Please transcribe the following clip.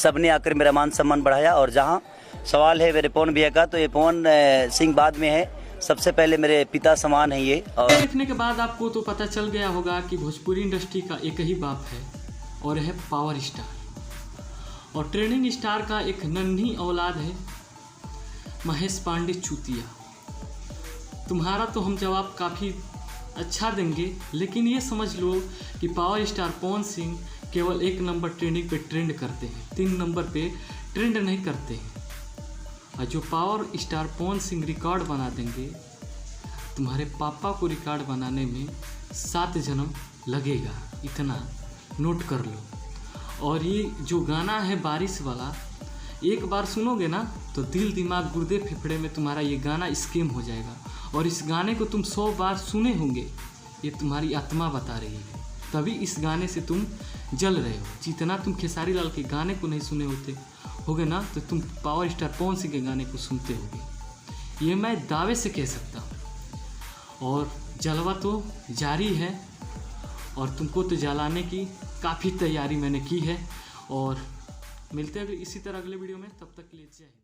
सबने आकर मेरा मान सम्मान बढ़ाया। और जहाँ सवाल है मेरे पवन भैया का, तो ये पवन सिंह बाद में है, सबसे पहले मेरे पिता समान है ये। और देखने के बाद आपको तो पता चल गया होगा कि भोजपुरी इंडस्ट्री का एक ही बाप है और है पावर स्टार। और ट्रेंडिंग स्टार का एक नन्ही औलाद है महेश पांडे चूतिया। तुम्हारा तो हम जवाब काफ़ी अच्छा देंगे, लेकिन ये समझ लो कि पावर स्टार पवन सिंह केवल 1 नंबर ट्रेंडिंग पे ट्रेंड करते हैं, 3 नंबर पे ट्रेंड नहीं करते हैं। और जो power star Pawan Singh record बना देंगे, तुम्हारे पापा को रिकॉर्ड बनाने में 7 जन्म लगेगा, इतना नोट कर लो। और ये जो गाना है बारिश वाला, एक बार सुनोगे ना तो दिल दिमाग गुर्दे फेफड़े में तुम्हारा ये गाना स्कैम हो जाएगा। और इस गाने को तुम 100 बार सुने होंगे, ये तुम्हारी आत्मा बता रही है, तभी इस गाने से तुम जल रहे हो। जितना तुम खेसारी लाल के गाने को नहीं सुने होगे ना, तो तुम पावर स्टार पवन सिंह के गाने को सुनते होगे, ये मैं दावे से कह सकता हूँ। और जलवा तो जारी है, और तुमको तो जलाने की काफ़ी तैयारी मैंने की है। और मिलते हैं इसी तरह अगले वीडियो में, तब तक के लिए जय हिंद।